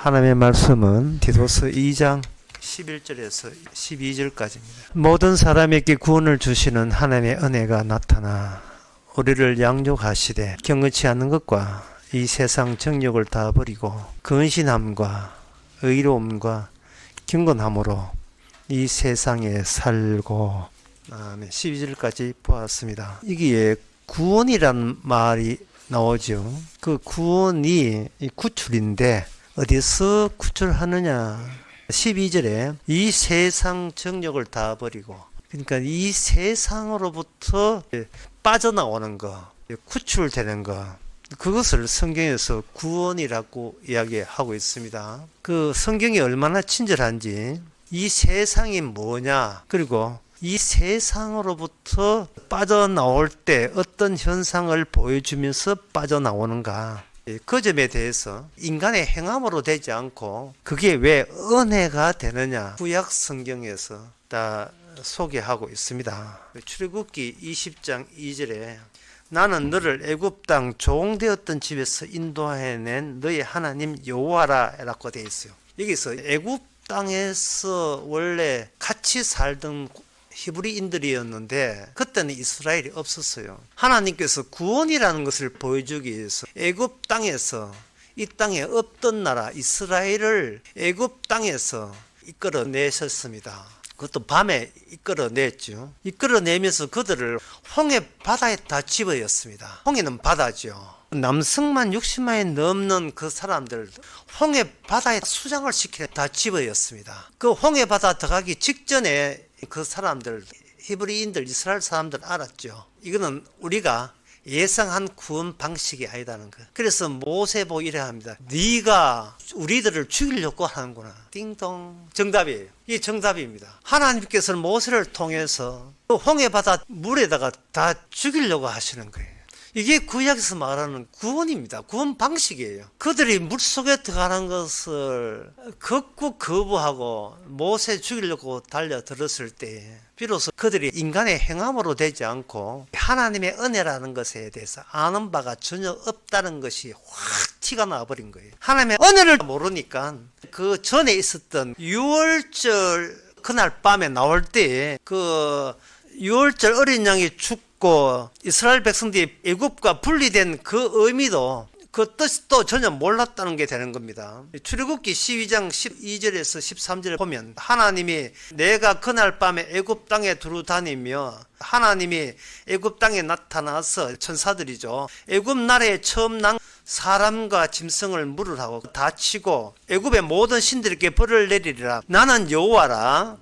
하나님의 말씀은 디도서 2장 11절에서 12절까지입니다. 모든 사람에게 구원을 주시는 하나님의 은혜가 나타나 우리를 양육하시되 경건치 않은 것과 이 세상 정욕을 다 버리고 근신함과 의로움과 경건함으로 이 세상에 살고 12절까지 보았습니다. 이게 구원이란 말이 나오죠. 그 구원이 구출인데 어디서 구출하느냐? 12절에 이 세상 정욕을 다 버리고, 그러니까 이 세상으로부터 빠져나오는 거, 구출되는 거, 그것을 성경에서 구원이라고 이야기하고 있습니다. 그 성경이 얼마나 친절한지, 이 세상이 뭐냐, 그리고 이 세상으로부터 빠져나올 때 어떤 현상을 보여주면서 빠져나오는가, 그 점에 대해서 인간의 행함으로 되지 않고 그게 왜 은혜가 되느냐, 구약 성경에서 다 소개하고 있습니다. 출애굽기 20장 2절에 나는 너를 애굽 땅 종되었던 집에서 인도해낸 너의 하나님 여호와라 라고 되어 있어요. 여기서 애굽 땅에서 원래 같이 살던 히브리인들이었는데 그때는 이스라엘이 없었어요. 하나님께서 구원이라는 것을 보여주기 위해서 애굽 땅에서, 이 땅에 없던 나라 이스라엘을 애굽 땅에서 이끌어내셨습니다. 그것도 밤에 이끌어냈죠. 이끌어내면서 그들을 홍해 바다에 다 집어였습니다. 홍해는 바다죠. 남성만 60만이 넘는 그 사람들 홍해 바다에 수장을 시켜 다 집어였습니다. 그 홍해 바다 들어가기 직전에 그 사람들, 히브리인들, 이스라엘 사람들 알았죠. 이거는 우리가 예상한 구원 방식이 아니다는 거예요. 그래서 모세 보고 이래 합니다. 네가 우리들을 죽이려고 하는구나. 띵동. 정답이에요. 이게 정답입니다. 하나님께서는 모세를 통해서 그 홍해 바다 물에다가 다 죽이려고 하시는 거예요. 이게 구약에서 말하는 구원입니다. 구원 방식이에요. 그들이 물속에 들어가는 것을 극구 거부하고 모세 죽이려고 달려들었을 때 비로소 그들이 인간의 행함으로 되지 않고 하나님의 은혜라는 것에 대해서 아는 바가 전혀 없다는 것이 확 티가 나버린 거예요. 하나님의 은혜를 모르니까 그 전에 있었던 유월절 그날 밤에 나올 때 그 유월절 어린 양이 죽고 이스라엘 백성들이 애굽과 분리된 그 의미도, 그 뜻도 전혀 몰랐다는 게 되는 겁니다. 출애굽기 12장 12절에서 13절에 보면 하나님이 내가 그날 밤에 애굽 땅에 두루 다니며 하나님이 애굽 땅에 나타나서 천사들이죠. 애굽 나라에 처음 난 사람과 짐승을 물으라고 다 치고 애굽의 모든 신들에게 벌을 내리리라. 나는 여호와라.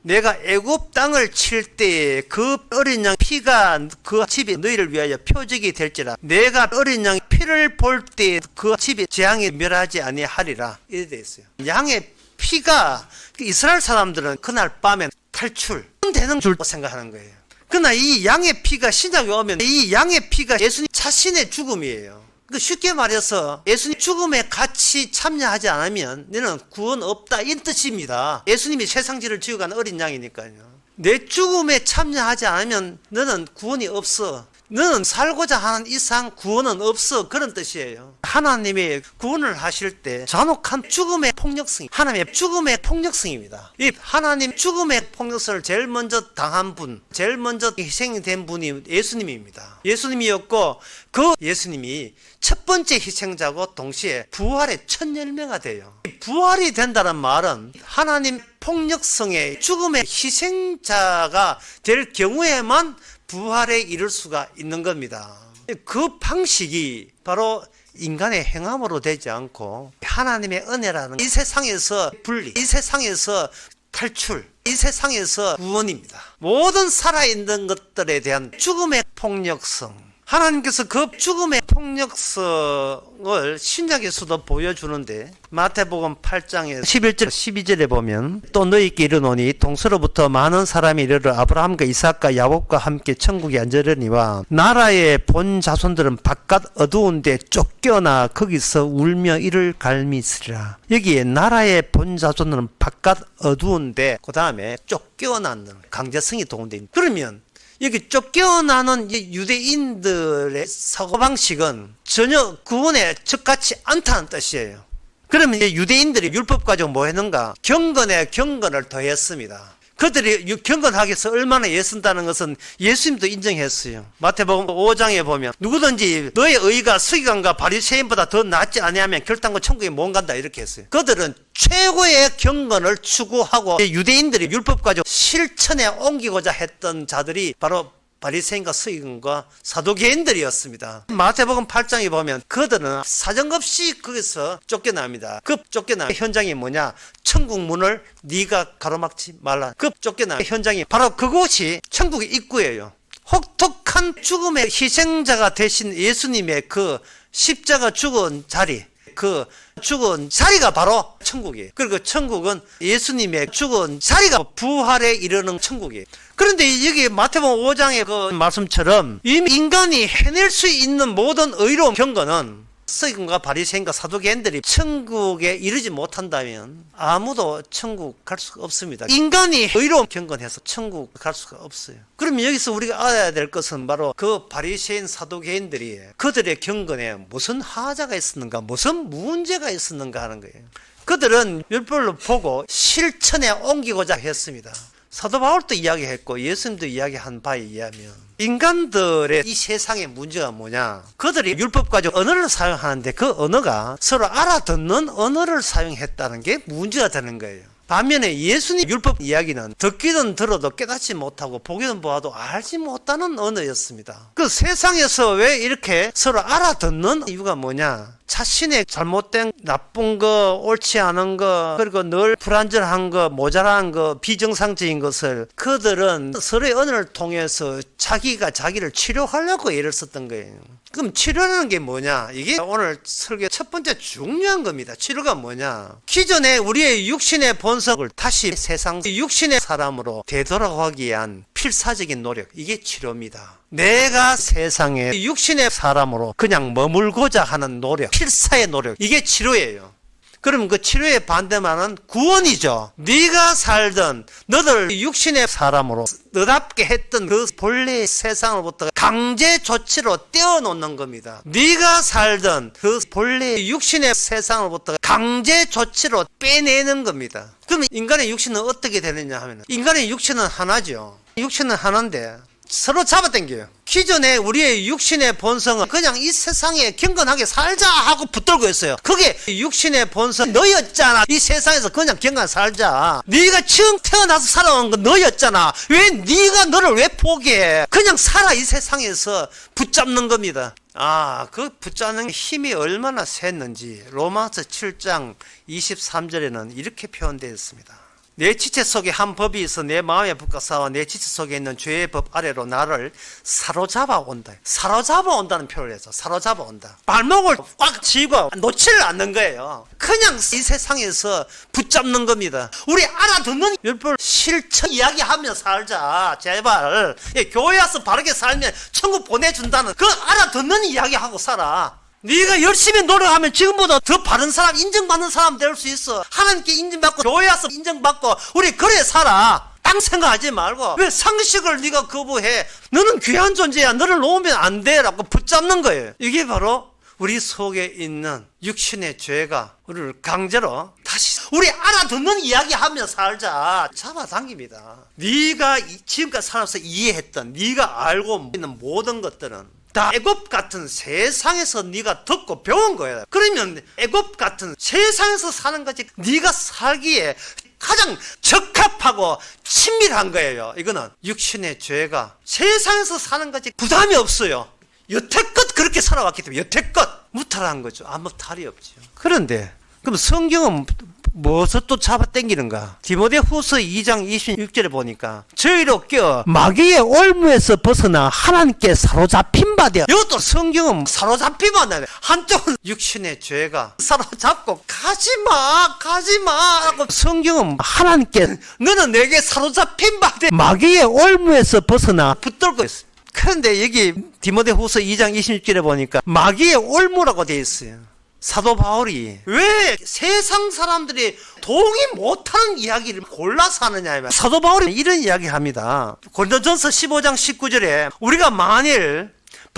내가 애굽 땅을 칠 때에 그 어린 양 피가 그 집이 너희를 위하여 표적이 될지라. 내가 어린 양 피를 볼 때에 그 집이 재앙에 멸하지 아니하리라. 이래 되어 있어요. 양의 피가, 이스라엘 사람들은 그날 밤에 탈출되는 줄 생각하는 거예요. 그러나 이 양의 피가 신약에 오면 이 양의 피가 예수님 자신의 죽음이에요. 쉽게 말해서 예수님 죽음에 같이 참여하지 않으면 너는 구원 없다, 이 뜻입니다. 예수님이 세상지를 지어간 어린 양이니까요. 내 죽음에 참여하지 않으면 너는 구원이 없어. 너는 살고자 하는 이상 구원은 없어, 그런 뜻이에요. 하나님이 구원을 하실 때 잔혹한 죽음의 폭력성, 하나님의 죽음의 폭력성입니다. 이 하나님 죽음의 폭력성을 제일 먼저 당한 분, 제일 먼저 희생된 분이 예수님입니다. 예수님이었고 그 예수님이 첫 번째 희생자고 동시에 부활의 첫 열매가 돼요. 부활이 된다는 말은 하나님 폭력성의 죽음의 희생자가 될 경우에만 부활에 이를 수가 있는 겁니다. 그 방식이 바로 인간의 행함으로 되지 않고 하나님의 은혜라는 이 세상에서 분리, 이 세상에서 탈출, 이 세상에서 구원입니다. 모든 살아있는 것들에 대한 죽음의 폭력성, 하나님께서 그 죽음의 폭력성을 신약에서도 보여주는데 마태복음 8장에 11절 12절에 보면 또 너희에게 이르노니 동서로부터 많은 사람이 이르러 아브라함과 이삭과 야곱과 함께 천국에 앉으려니와 나라의 본 자손들은 바깥 어두운 데 쫓겨나 거기서 울며 이를 갈미으리라. 여기에 나라의 본 자손들은 바깥 어두운 데, 그 다음에 쫓겨나는 강제성이 동원되어. 그러면 여기 쫓겨나는 유대인들의 사고방식은 전혀 구원에 적합치 않다는 뜻이에요. 그러면 이제 유대인들이 율법 가지고 뭐 했는가? 경건에 경건을 더했습니다. 그들이 경건하기 위해서 얼마나 애쓴다는 것은 예수님도 인정했어요. 마태복음 5장에 보면 누구든지 너의 의가 서기관과 바리새인보다 더 낫지 아니하면 결단코 천국에 못 간다 이렇게 했어요. 그들은 최고의 경건을 추구하고 유대인들이 율법 가지고 실천에 옮기고자 했던 자들이 바로 바리새인과 서기관과 사두개인들이었습니다. 마태복음 8장에 보면 그들은 사정없이 거기서 쫓겨납니다. 그 쫓겨난 현장이 뭐냐? 천국 문을 네가 가로막지 말라. 그 쫓겨난 현장이 바로 그곳이 천국의 입구예요. 혹독한 죽음의 희생자가 되신 예수님의 그 십자가 죽은 자리, 그 죽은 자리가 바로 천국이에요. 그리고 천국은 예수님의 죽은 자리가 부활에 이르는 천국이에요. 그런데 여기 마태복음 5장의 그 말씀처럼 이미 인간이 해낼 수 있는 모든 의로운 경건은 서기관과 바리새인과 사두개인들이 천국에 이르지 못한다면 아무도 천국 갈 수가 없습니다. 인간이 의로운 경건해서 천국 갈 수가 없어요. 그럼 여기서 우리가 알아야 될 것은 바로 그 바리새인 사두개인들이 그들의 경건에 무슨 하자가 있었는가, 무슨 문제가 있었는가 하는 거예요. 그들은 율법을 보고 실천에 옮기고자 했습니다. 사도 바울도 이야기했고 예수님도 이야기한 바에 의하면 인간들의 이 세상의 문제가 뭐냐? 그들이 율법 가지고 언어를 사용하는데 그 언어가 서로 알아듣는 언어를 사용했다는 게 문제가 되는 거예요. 반면에 예수님 율법 이야기는 듣기는 들어도 깨닫지 못하고 보기는 보아도 알지 못하는 언어였습니다. 그 세상에서 왜 이렇게 서로 알아듣는 이유가 뭐냐? 자신의 잘못된 나쁜 거, 옳지 않은 거, 그리고 늘 불완전한 거, 모자란 거, 비정상적인 것을 그들은 서로의 언어를 통해서 자기가 자기를 치료하려고 애를 썼던 거예요. 그럼 치료라는 게 뭐냐? 이게 오늘 설교 첫 번째 중요한 겁니다. 치료가 뭐냐? 기존에 우리의 육신의 본성을 다시 세상 육신의 사람으로 되돌아가기 위한 필사적인 노력, 이게 치료입니다. 내가 세상에 육신의 사람으로 그냥 머물고자 하는 노력, 필사의 노력, 이게 치료예요. 그럼 그 치료의 반대말은 구원이죠. 네가 살던 너들 육신의 사람으로 너답게 했던 그 본래의 세상으로부터 강제 조치로 떼어놓는 겁니다. 네가 살던 그 본래의 육신의 세상으로부터 강제 조치로 빼내는 겁니다. 그럼 인간의 육신은 어떻게 되느냐 하면 인간의 육신은 하나죠. 육신은 하나인데 서로 잡아당겨요. 기존에 우리의 육신의 본성은 그냥 이 세상에 경건하게 살자 하고 붙들고 있어요. 그게 육신의 본성 너였잖아. 이 세상에서 그냥 경건 살자. 네가 처음 태어나서 살아온 건 너였잖아. 왜 네가 너를 왜 포기해? 그냥 살아. 이 세상에서 붙잡는 겁니다. 그 붙잡는 힘이 얼마나 셌는지 로마서 7장 23절에는 이렇게 표현되어 있습니다. 내 지체 속에 한 법이 있어 내 마음의 법과 싸워 내 지체 속에 있는 죄의 법 아래로 나를 사로잡아 온다. 사로잡아 온다는 표현을 해서 사로잡아 온다. 발목을 꽉 쥐고 놓지를 않는 거예요. 그냥 이 세상에서 붙잡는 겁니다. 우리 알아듣는 율법 실천 이야기하며 살자. 제발. 교회 와서 바르게 살면 천국 보내준다는 그 알아듣는 이야기하고 살아. 네가 열심히 노력하면 지금보다 더 바른 사람, 인정받는 사람 될 수 있어. 하나님께 인정받고 교회 와서 인정받고 우리 그래 살아. 딴 생각하지 말고 왜 상식을 네가 거부해? 너는 귀한 존재야. 너를 놓으면 안 돼 라고 붙잡는 거예요. 이게 바로 우리 속에 있는 육신의 죄가 우리를 강제로 다시 우리 알아듣는 이야기하며 살자. 잡아당깁니다. 네가 지금까지 살아서 이해했던 네가 알고 있는 모든 것들은 다 애굽 같은 세상에서 네가 듣고 배운 거야. 그러면 애굽 같은 세상에서 사는 것이 네가 살기에 가장 적합하고 친밀한 거예요. 이거는 육신의 죄가 세상에서 사는 것이 부담이 없어요. 여태껏 그렇게 살아왔기 때문에 여태껏 무탈한 거죠. 아무 탈이 없죠. 그런데 그럼 성경은 무엇을 또 잡아당기는가? 디모데후서 2장 26절에 보니까 저희로 껴 마귀의 올무에서 벗어나 하나님께 사로잡힌 바 되어. 이것도 성경은 사로잡히면 안 돼. 한쪽은 육신의 죄가 사로잡고 가지마 하고 성경은 하나님께 너는 내게 사로잡힌 바 되어 마귀의 올무에서 벗어나 붙들고 있어. 그런데 여기 디모데후서 2장 26절에 보니까 마귀의 올무라고 되어 있어요. 사도 바울이 왜 세상 사람들이 동의 못하는 이야기를 골라서 하느냐 하면 사도 바울이 이런 이야기 합니다. 고린도전서 15장 19절에 우리가 만일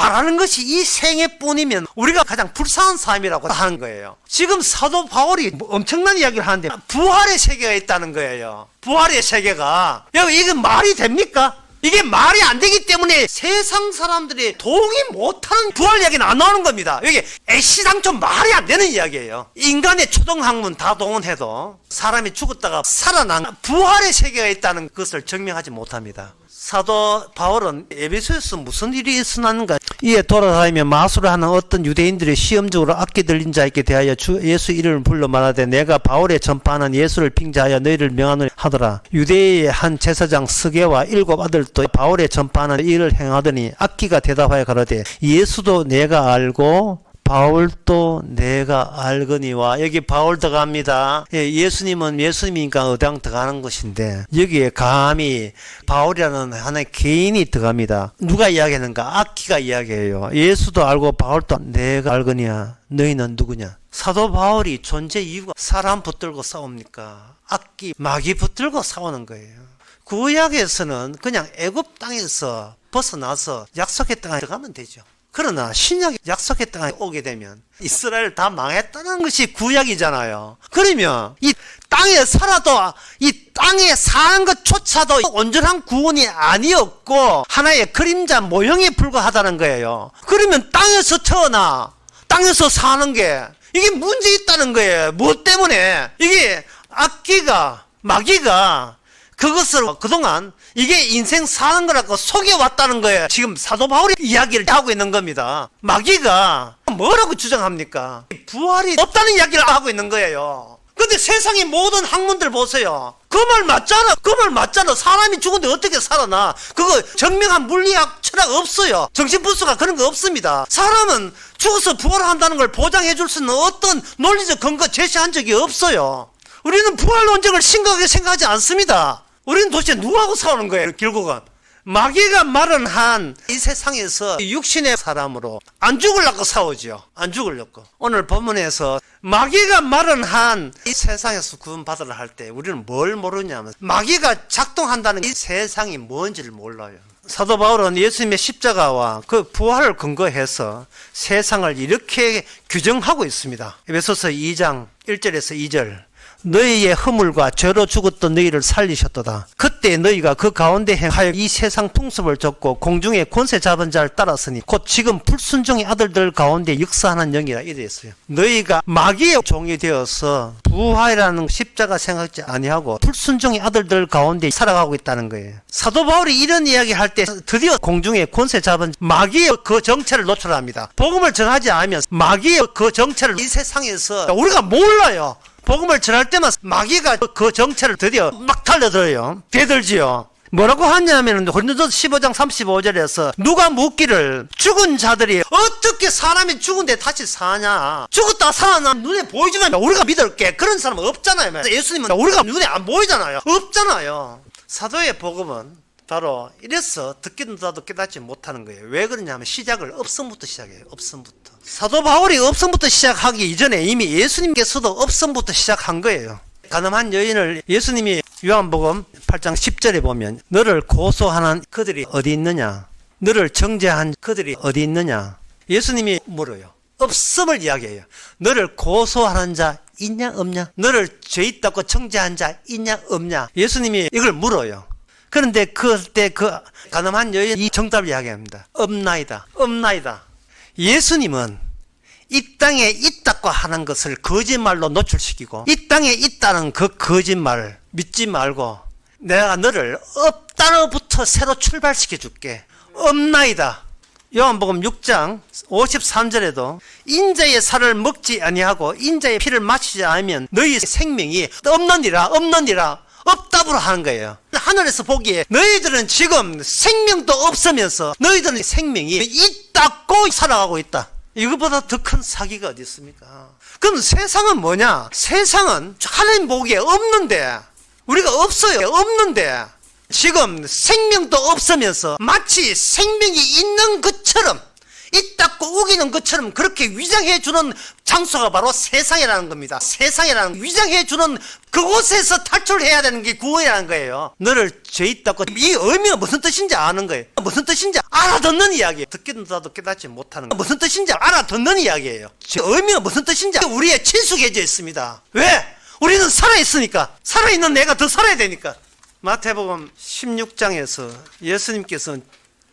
바라는 것이 이 생애뿐이면 우리가 가장 불쌍한 삶이라고 하는 거예요. 지금 사도 바울이 엄청난 이야기를 하는데 부활의 세계가 있다는 거예요. 부활의 세계가. 여러분, 이게 말이 됩니까? 이게 말이 안 되기 때문에 세상 사람들이 동의 못하는 부활 이야기는 안 나오는 겁니다. 이게 애시당초 말이 안 되는 이야기예요. 인간의 초등학문 다 동원해도 사람이 죽었다가 살아난 부활의 세계가 있다는 것을 증명하지 못합니다. 사도 바울은 에베소에서 무슨 일이 있었는가? 이에 돌아다니며 마술을 하는 어떤 유대인들이 시험적으로 악기 들린 자에게 대하여 주 예수 이름을 불러 말하되 내가 바울에 전파하는 예수를 빙자하여 너희를 명하노니 하더라. 유대의 한 제사장 스게와 7 아들도 바울에 전파하는 일을 행하더니 악기가 대답하여 가로되 예수도 내가 알고 바울도 내가 알거니와. 여기 바울 들어갑니다. 예수님은 예수님이니까 의당 들어가는 것인데 여기에 감히 바울이라는 하나의 개인이 들어갑니다. 누가 이야기하는가? 악기가 이야기해요. 예수도 알고 바울도 내가 알거니와. 너희는 누구냐? 사도 바울이 존재 이유가 사람 붙들고 싸웁니까? 악기, 마귀 붙들고 싸우는 거예요. 구약에서는 그냥 애굽 땅에서 벗어나서 약속의 땅에 들어가면 되죠. 그러나 신약의 약속의 땅에 오게 되면 이스라엘 다 망했다는 것이 구약이잖아요. 그러면 이 땅에 살아도 이 땅에 사는 것조차도 온전한 구원이 아니었고 하나의 그림자 모형에 불과하다는 거예요. 그러면 땅에서 태어나 땅에서 사는 게 이게 문제 있다는 거예요. 무엇 때문에? 이게 악기가 마귀가 그것을 그동안 이게 인생 사는 거라고 속여왔다는 거예요. 지금 사도 바울이 이야기를 하고 있는 겁니다. 마귀가 뭐라고 주장합니까? 부활이 없다는 이야기를 하고 있는 거예요. 근데 세상의 모든 학문들 보세요. 그 말 맞잖아. 그 말 맞잖아. 사람이 죽었는데 어떻게 살아나? 그거 증명한 물리학, 철학 없어요. 정신분수가 그런 거 없습니다. 사람은 죽어서 부활한다는 걸 보장해 줄 수 있는 어떤 논리적 근거 제시한 적이 없어요. 우리는 부활 논쟁을 심각하게 생각하지 않습니다. 우리는 도대체 누구하고 싸우는 거예요? 결국은 마귀가 마련한 이 세상에서 육신의 사람으로 안 죽으려고 싸우죠. 안 죽으려고. 오늘 본문에서 마귀가 마련한 이 세상에서 구원받으려 할 때 우리는 뭘 모르냐면 마귀가 작동한다는 이 세상이 뭔지를 몰라요. 사도 바울은 예수님의 십자가와 그 부활을 근거해서 세상을 이렇게 규정하고 있습니다. 에베소서 2장 1절에서 2절. 너희의 허물과 죄로 죽었던 너희를 살리셨도다. 그때 너희가 그 가운데 행하여 이 세상 풍습을 줬고 공중에 권세 잡은 자를 따랐으니 곧 지금 불순종의 아들들 가운데 역사하는 영이라 이랬어요. 너희가 마귀의 종이 되어서 부활이라는 십자가 생각지 아니하고 불순종의 아들들 가운데 살아가고 있다는 거예요. 사도 바울이 이런 이야기 할 때 드디어 공중에 권세 잡은 마귀의 그 정체를 노출합니다. 복음을 전하지 않으면 마귀의 그 정체를 이 세상에서 우리가 몰라요. 복음을 전할 때만 마귀가 그 정체를 드디어 막 달려들어요. 대들지요. 뭐라고 하냐면 고린도서 15장 35절에서 누가 묻기를 죽은 자들이 어떻게 사람이 죽은데 다시 사냐? 죽었다 살아나 눈에 보이지만 우리가 믿을게. 그런 사람은 없잖아요. 예수님은 우리가 눈에 안 보이잖아요. 없잖아요. 사도의 복음은 바로 이래서 듣기는 나도 깨닫지 못하는 거예요. 왜 그러냐면 시작을 업성부터 시작해요. 업성부터. 사도 바울이 업성부터 시작하기 이전에 이미 예수님께서도 업성부터 시작한 거예요. 가늠한 여인을 예수님이 요한복음 8장 10절에 보면 너를 고소하는 그들이 어디 있느냐? 너를 정죄한 그들이 어디 있느냐? 예수님이 물어요. 없음을 이야기해요. 너를 고소하는 자 있냐 없냐? 너를 죄 있다고 정죄한 자 있냐 없냐? 예수님이 이걸 물어요. 그런데 그때 그 가늠한 여인이 정답을 이야기합니다. 없나이다. 없나이다. 예수님은 이 땅에 있다고 하는 것을 거짓말로 노출시키고 이 땅에 있다는 그 거짓말을 믿지 말고 내가 너를 없다로부터 새로 출발시켜 줄게. 없나이다. 요한복음 6장 53절에도 인자의 살을 먹지 아니하고 인자의 피를 마시지 않으면 너희 생명이 없느니라 없느니라 없다부로 하는 거예요. 하늘에서 보기에 너희들은 지금 생명도 없으면서 너희들은 생명이 있다고 살아가고 있다. 이것보다 더 큰 사기가 어디 있습니까? 그럼 세상은 뭐냐? 세상은 하나님 보기에 없는데 우리가 없어요. 없는데 지금 생명도 없으면서 마치 생명이 있는 것처럼 입 닫고 우기는 것처럼 그렇게 위장해주는 장소가 바로 세상이라는 겁니다. 세상이라는 위장해주는 그곳에서 탈출해야 되는 게 구원이라는 거예요. 너를 죄 닫고, 이 의미가 무슨 뜻인지 아는 거예요. 무슨 뜻인지 알아듣는 이야기예요. 듣기도 깨닫지 못하는 거예요. 무슨 뜻인지 알아듣는 이야기예요. 의미가 무슨 뜻인지 우리의 친숙해져 있습니다. 왜? 우리는 살아있으니까. 살아있는 내가 더 살아야 되니까. 마태복음 16장에서 예수님께서는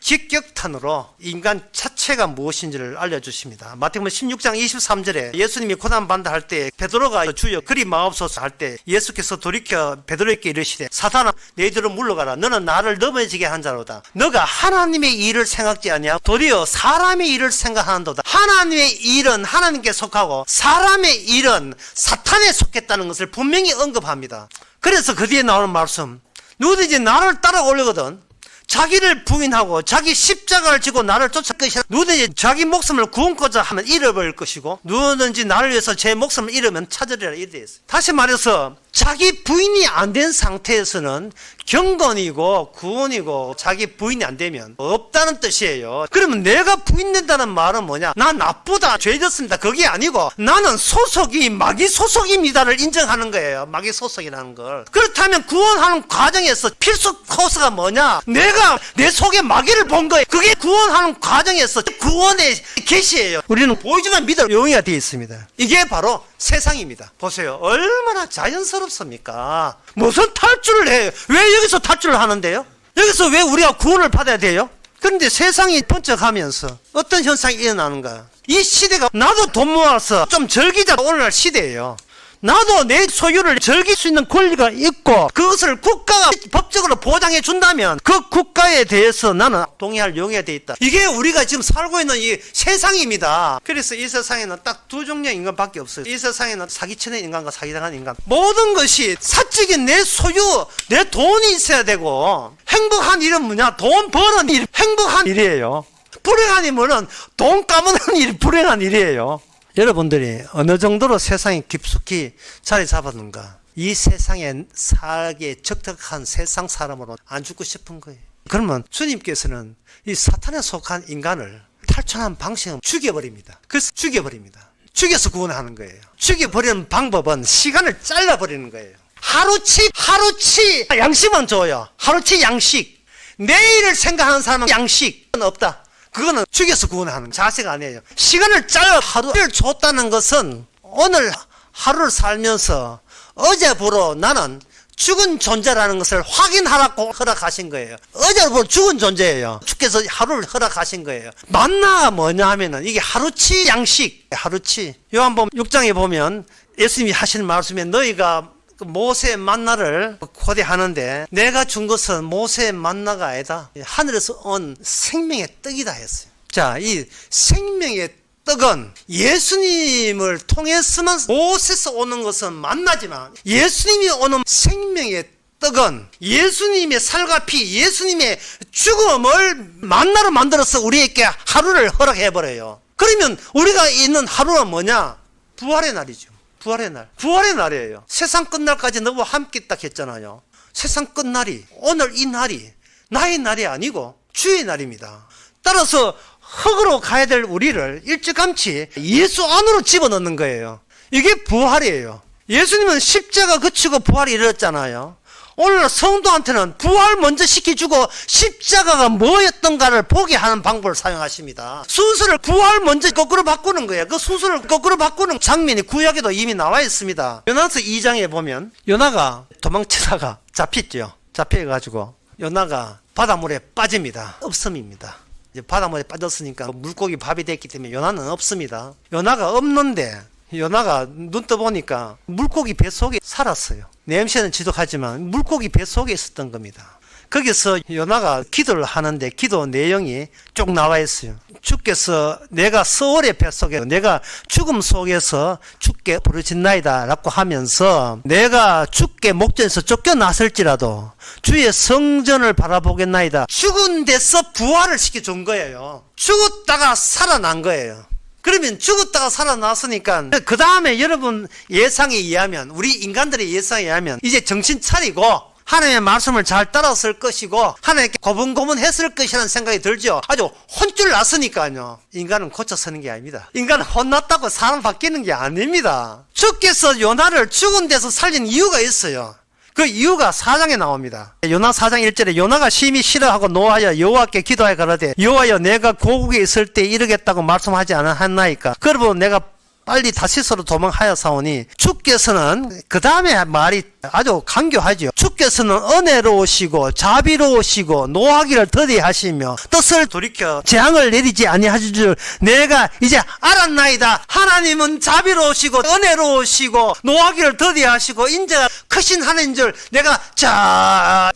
직격탄으로 인간 자체가 무엇인지를 알려주십니다. 마태복음 16장 23절에 예수님이 고난받는다 할 때 베드로가 주여 그리 마옵소서 할 때 예수께서 돌이켜 베드로에게 이르시되 사탄아 너희들은 물러가라. 너는 나를 넘어지게 한 자로다. 너가 하나님의 일을 생각지 아니하고 도리어 사람의 일을 생각하는도다. 하나님의 일은 하나님께 속하고 사람의 일은 사탄에 속했다는 것을 분명히 언급합니다. 그래서 그 뒤에 나오는 말씀, 누구든지 나를 따라오려거든 자기를 부인하고 자기 십자가를 지고 나를 쫓을 것이라. 누구든지 자기 목숨을 구원코자 하면 잃어버릴 것이고 누구든지 나를 위해서 제 목숨을 잃으면 찾으리라 이래 되어 있어요. 다시 말해서 자기 부인이 안 된 상태에서는 경건이고 구원이고 자기 부인이 안 되면 없다는 뜻이에요. 그러면 내가 부인된다는 말은 뭐냐? 나 나쁘다, 죄졌습니다. 그게 아니고 나는 소속이 마귀 소속입니다를 인정하는 거예요. 마귀 소속이라는 걸. 그렇다면 구원하는 과정에서 필수 코스가 뭐냐? 내가 내 속에 마귀를 본 거예요. 그게 구원하는 과정에서 구원의 계시예요. 우리는 보이지만 믿을 용의가 되어 있습니다. 이게 바로 세상입니다. 보세요. 얼마나 자연스럽습니까? 무슨 탈출을 해요? 왜 여기서 탈출을 하는데요? 여기서 왜 우리가 구원을 받아야 돼요? 그런데 세상이 번쩍하면서 어떤 현상이 일어나는가? 이 시대가 나도 돈 모아서 좀 즐기자 오늘날 시대예요. 나도 내 소유를 즐길 수 있는 권리가 있고 그것을 국가가 법적으로 보장해 준다면 그 국가에 대해서 나는 동의할 용의가 돼 있다. 이게 우리가 지금 살고 있는 이 세상입니다. 그래서 이 세상에는 딱 두 종류의 인간밖에 없어요. 이 세상에는 사기치는 인간과 사기당하는 인간. 모든 것이 사적인 내 소유, 내 돈이 있어야 되고 행복한 일은 뭐냐? 돈 버는 일, 행복한 일이에요. 불행한 일은 돈 까먹는 일이 불행한 일이에요. 여러분들이 어느 정도로 세상에 깊숙이 자리 잡았는가? 이 세상에 살기에 적적한 세상 사람으로 안 죽고 싶은 거예요. 그러면 주님께서는 이 사탄에 속한 인간을 탈출한 방식은 죽여버립니다. 그래서 죽여버립니다. 죽여서 구원하는 거예요. 죽여버리는 방법은 시간을 잘라버리는 거예요. 하루치 양식만 줘요. 하루치 양식. 내일을 생각하는 사람은 양식은 없다. 그거는 죽여서 구원하는 자세가 아니에요. 시간을 잘라 하루를 줬다는 것은 오늘 하루를 살면서 어제부로 나는 죽은 존재라는 것을 확인하라고 허락하신 거예요. 어제부로 죽은 존재예요. 주께서 하루를 허락하신 거예요. 만나가 뭐냐 하면은 이게 하루치 양식, 하루치. 요한복음 6장에 보면 예수님이 하시는 말씀에 너희가 모세의 만나를 고대하는데 내가 준 것은 모세의 만나가 아니다. 하늘에서 온 생명의 떡이다 했어요. 자, 이 생명의 떡은 예수님을 통해서만 모세에서 오는 것은 만나지만 예수님이 오는 생명의 떡은 예수님의 살과 피, 예수님의 죽음을 만나로 만들어서 우리에게 하루를 허락해버려요. 그러면 우리가 있는 하루는 뭐냐? 부활의 날이죠. 부활의 날. 부활의 날이에요. 세상 끝날까지 너와 함께 딱 했잖아요. 세상 끝날이, 오늘 이 날이 나의 날이 아니고 주의 날입니다. 따라서 흙으로 가야 될 우리를 일찌감치 예수 안으로 집어넣는 거예요. 이게 부활이에요. 예수님은 십자가 그치고 부활이 이르렀잖아요. 오늘 성도한테는 부활 먼저 시켜주고 십자가가 뭐였던가를 보게 하는 방법을 사용하십니다. 순서를 부활 먼저 거꾸로 바꾸는 거예요. 그 순서를 거꾸로 바꾸는 장면이 구약에도 이미 나와 있습니다. 요나서 2장에 보면 요나가 도망치다가 잡혔죠. 잡혀가지고 요나가 바닷물에 빠집니다. 없음입니다. 이제 바닷물에 빠졌으니까 물고기 밥이 됐기 때문에 요나는 없습니다. 요나가 없는데 요나가 눈 떠보니까 물고기 뱃속에 살았어요. 내음새는 지독하지만 물고기 뱃속에 있었던 겁니다. 거기서 요나가 기도를 하는데 기도 내용이 쭉 나와 있어요. 주께서 내가 서울의 뱃속에 내가 죽음 속에서 주께 부르짖나이다 라고 하면서 내가 주께 목전에서 쫓겨났을지라도 주의 성전을 바라보겠나이다. 죽은 데서 부활을 시켜준 거예요. 죽었다가 살아난 거예요. 그러면 죽었다가 살아났으니까 그 다음에 여러분 예상에 의하면 우리 인간들의 예상에 의하면 이제 정신 차리고 하나님의 말씀을 잘 따랐을 것이고 하나님께 고분고분했을 것이라는 생각이 들죠. 아주 혼쭐 났으니까요. 인간은 고쳐서는 게 아닙니다. 인간은 혼났다고 사람 바뀌는 게 아닙니다. 주께서 요나를 죽은 데서 살린 이유가 있어요. 그 이유가 4장에 나옵니다. 요나 4장 1절에 요나가 심히 싫어하고 노하여 여호와께 기도하여 가라되 여호와여 내가 고국에 있을 때 이르겠다고 말씀하지 않았나이까. 그러므로 내가 빨리 다시스로 도망하여 사오니 주께서는 그 다음에 말이 아주 강교하죠. 주께서는 은혜로우시고 자비로우시고 노하기를 더디하시며 뜻을 돌이켜 재앙을 내리지 아니하실 줄 내가 이제 알았나이다. 하나님은 자비로우시고 은혜로우시고 노하기를 더디하시고 인자가 크신 하나님인 줄 내가 잘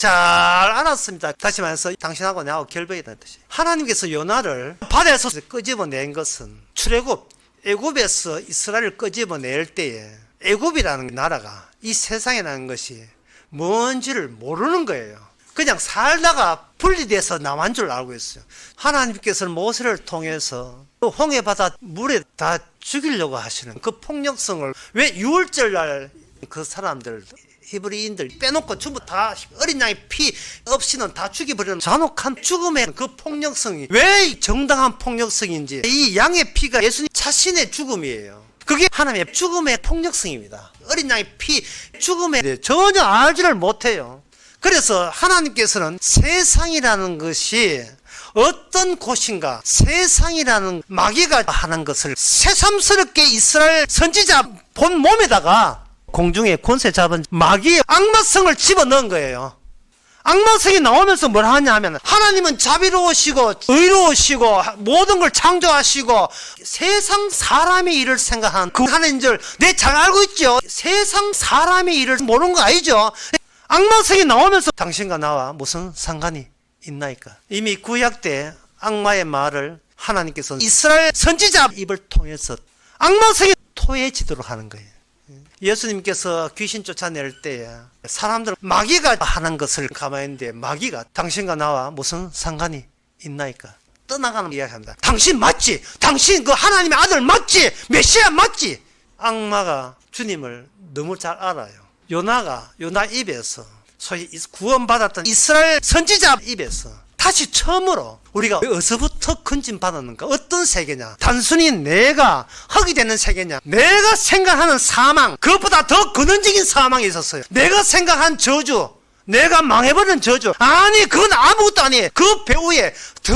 알았습니다. 다시 말해서 당신하고 나하고 결벽이라는 뜻이. 하나님께서 요나를 바다에서 끄집어낸 것은 출애굽 애굽에서 이스라엘을 끄집어낼 때에 애굽이라는 나라가 이 세상이라는 것이 뭔지를 모르는 거예요. 그냥 살다가 분리돼서 남한 줄 알고 있어요. 하나님께서는 모세를 통해서 홍해바다 물에 다 죽이려고 하시는 그 폭력성을 왜 6월절 날 그 사람들 히브리인들 빼놓고 전부 다 어린 양의 피 없이는 다 죽여버리는 잔혹한 죽음의 그 폭력성이 왜 정당한 폭력성인지, 이 양의 피가 예수님 자신의 죽음이에요. 그게 하나님의 죽음의 폭력성입니다. 어린 양의 피 죽음에 대해 전혀 알지를 못해요. 그래서 하나님께서는 세상이라는 것이 어떤 곳인가, 세상이라는 마귀가 하는 것을 새삼스럽게 이스라엘 선지자 본 몸에다가 공중에 권세 잡은 마귀의 악마성을 집어넣은 거예요. 악마성이 나오면서 뭘 하냐 하면 하나님은 자비로우시고 의로우시고 모든 걸 창조하시고 세상 사람의 일을 생각하는 그 하나님인 줄 내 잘 알고 있죠. 세상 사람의 일을 모르는 거 아니죠. 악마성이 나오면서 당신과 나와 무슨 상관이 있나이까. 이미 구약 때 악마의 말을 하나님께서 이스라엘 선지자 입을 통해서 악마성이 토해지도록 하는 거예요. 예수님께서 귀신 쫓아낼 때에 사람들 마귀가 하는 것을 가만히 있는데 마귀가 당신과 나와 무슨 상관이 있나이까 떠나가는 이야기합니다. 당신 맞지? 당신 그 하나님의 아들 맞지? 메시아 맞지? 악마가 주님을 너무 잘 알아요. 요나 입에서 소위 구원받았던 이스라엘 선지자 입에서 다시 처음으로 우리가 어디서부터 건진받았는가? 어떤 세계냐? 단순히 내가 흙이 되는 세계냐? 내가 생각하는 사망, 그것보다 더 근원적인 사망이 있었어요. 내가 생각한 저주, 내가 망해버린 저주. 아니, 그건 아무것도 아니에요. 그 배후에 더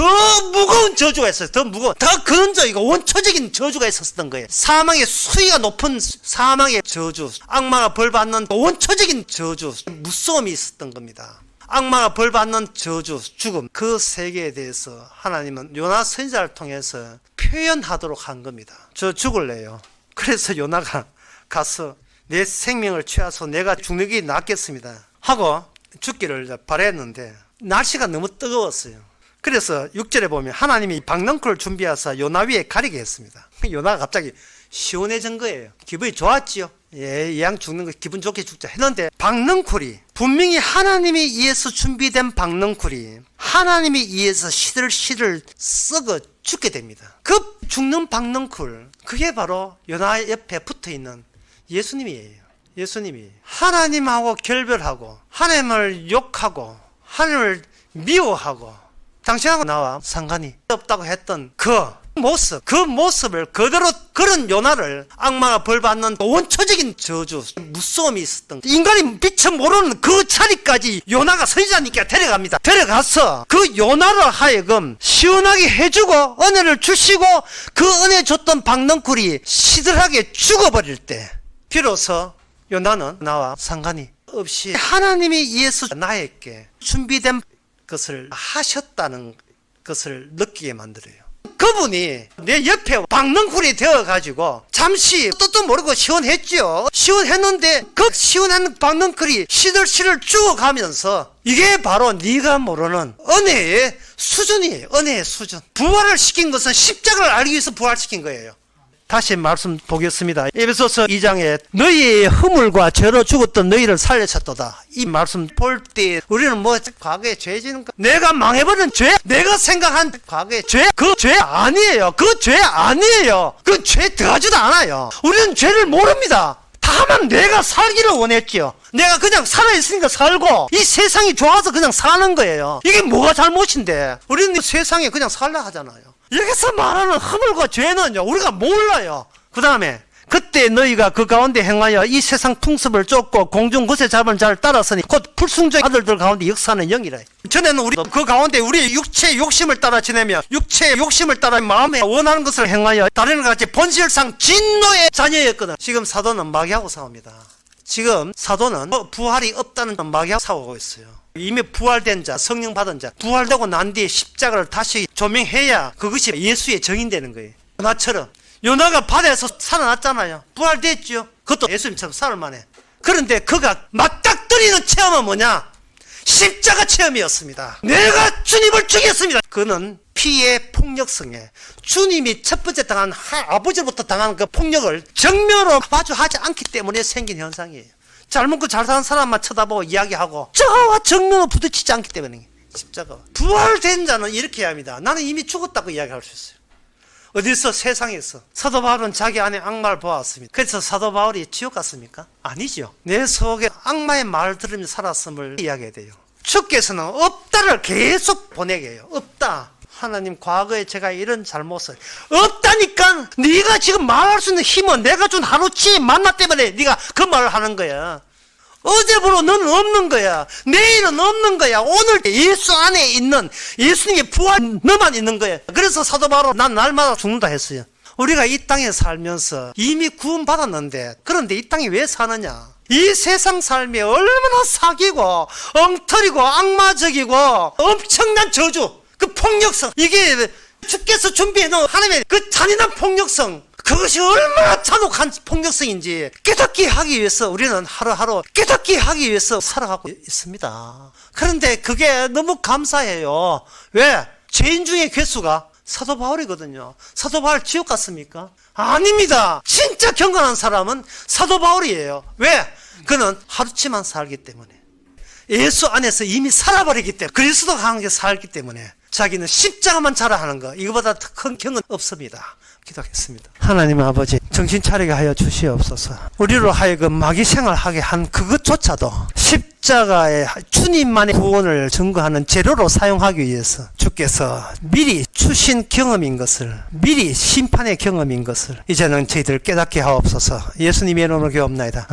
무거운 저주가 있어요. 더 무거운, 더 근원적이고 원초적인 저주가 있었던 거예요. 사망의 수위가 높은 사망의 저주, 악마가 벌받는 원초적인 저주, 무서움이 있었던 겁니다. 악마가 벌받는 저주, 죽음, 그 세계에 대해서 하나님은 요나 선지자를 통해서 표현하도록 한 겁니다. 저 죽을래요. 그래서 요나가 가서 내 생명을 취하서 내가 죽는 게 낫겠습니다 하고 죽기를 바랬는데 날씨가 너무 뜨거웠어요. 그래서 6절에 보면 하나님이 박넝쿨을 준비하사 요나 위에 가리게 했습니다. 요나가 갑자기 시원해진 거예요. 기분이 좋았지요. 이 양 죽는 거 기분 좋게 죽자 했는데 박넝쿨이 분명히 하나님에 의해서 준비된 박넝쿨이 하나님에 의해서 시들시들 썩어 죽게 됩니다. 그 죽는 박넝쿨, 그게 바로 요나 옆에 붙어있는 예수님이에요. 예수님이 하나님하고 결별하고 하나님을 욕하고 하나님을 미워하고 당신하고 나와 상관이 없다고 했던 그 모습을 그대로 그런 요나를 악마가 벌받는 원초적인 저주, 무서움이 있었던 인간이 미처 모르는 그 자리까지 요나가 선지자님께 데려갑니다. 데려가서 그 요나를 하여금 시원하게 해주고 은혜를 주시고 그 은혜 줬던 박넝쿨이 시들하게 죽어버릴 때 비로소 요나는 나와 상관이 없이 하나님이 의해서 나에게 준비된 것을 하셨다는 것을 느끼게 만들어요. 그분이 내 옆에 박넝쿨이 되어가지고 잠시 뜻도 모르고 시원했죠. 시원했는데 그 시원한 박넝쿨이 시들시들 죽어가면서 이게 바로 네가 모르는 은혜의 수준이에요. 은혜의 수준. 부활을 시킨 것은 십자가를 알기 위해서 부활시킨 거예요. 다시 말씀 보겠습니다. 에베소서 2장에 너희의 허물과 죄로 죽었던 너희를 살려쳤도다. 이 말씀 볼 때 우리는 뭐 과거에 죄 지는 거, 내가 망해버린 죄, 내가 생각한 과거의 죄, 그 죄 아니에요. 그 죄 아니에요. 그 죄 들어가지도 않아요. 우리는 죄를 모릅니다. 다 다만 내가 살기를 원했지요. 내가 그냥 살아있으니까 살고 이 세상이 좋아서 그냥 사는 거예요. 이게 뭐가 잘못인데 우리는 세상에 그냥 살라 하잖아요. 여기서 말하는 허물과 죄는요 우리가 몰라요. 그 다음에 그때 너희가 그 가운데 행하여 이 세상 풍습을 쫓고 공중 거세 잡을 자를 따랐으니 곧 불순종의 아들들 가운데 역사하는 영이라. 전에는 우리 그 가운데 우리의 육체의 욕심을 따라 지내며 육체의 욕심을 따라 마음에 원하는 것을 행하여 다른 것 같이 본질상 진노의 자녀였거든. 지금 사도는 마귀하고 싸웁니다. 지금 사도는 부활이 없다는 마귀하고 싸우고 있어요. 이미 부활된 자, 성령 받은 자, 부활되고 난 뒤에 십자가를 다시 조명해야 그것이 예수의 정인되는 거예요. 나처럼 요나가 바다에서 살아났잖아요. 부활됐죠. 그것도 예수님처럼 살을 만해. 그런데 그가 맞닥뜨리는 체험은 뭐냐? 십자가 체험이었습니다. 내가 주님을 죽였습니다. 그는 피의 폭력성에 주님이 첫 번째 당한 아버지로부터 당한 그 폭력을 정면으로 마주하지 않기 때문에 생긴 현상이에요. 잘 먹고 잘 사는 사람만 쳐다보고 이야기하고 저와 정면으로 부딪히지 않기 때문에 십자가. 부활된 자는 이렇게 해야 합니다. 나는 이미 죽었다고 이야기할 수 있어요. 어디서? 세상에서. 사도 바울은 자기 안에 악마를 보았습니다. 그래서 사도 바울이 지옥 갔습니까? 아니죠. 내 속에 악마의 말을 들으며 살았음을 이야기해야 돼요. 주께서는 없다를 계속 보내게 해요. 없다. 하나님, 과거에 제가 이런 잘못을 없다니까. 네가 지금 말할 수 있는 힘은 내가 준 하루치 만나 때문에 네가 그 말을 하는 거야. 어제부로 너는 없는 거야. 내일은 없는 거야. 오늘 예수 안에 있는 예수님의 부활 너만 있는 거야. 그래서 사도 바울은 난 날마다 죽는다 했어요. 우리가 이 땅에 살면서 이미 구원 받았는데 그런데 이 땅에 왜 사느냐? 이 세상 삶이 얼마나 사기고 엉터리고 악마적이고 엄청난 저주, 그 폭력성, 이게 주께서 준비해놓은 하나님의 그 잔인한 폭력성, 그것이 얼마나 잔혹한 폭력성인지 깨닫게 하기 위해서 우리는 하루하루 깨닫게 하기 위해서 살아가고 있습니다. 그런데 그게 너무 감사해요. 왜? 죄인 중에 괴수가 사도 바울이거든요. 사도 바울 지옥 갔습니까? 아닙니다. 진짜 경건한 사람은 사도 바울이에요. 왜? 그는 하루치만 살기 때문에, 예수 안에서 이미 살아버리기 때문에, 그리스도가 함께 살기 때문에 자기는 십자가만 자라하는 거, 이거보다 더 큰 경은 없습니다. 기도하겠습니다. 하나님 아버지, 정신 차리게 하여 주시옵소서. 우리로 하여금 마귀 생활하게 한 그것조차도 십자가의 주님만의 구원을 증거하는 재료로 사용하기 위해서 주께서 미리 주신 경험인 것을, 미리 심판의 경험인 것을 이제는 저희들 깨닫게 하옵소서. 예수님의 이름으로 기도합나이다.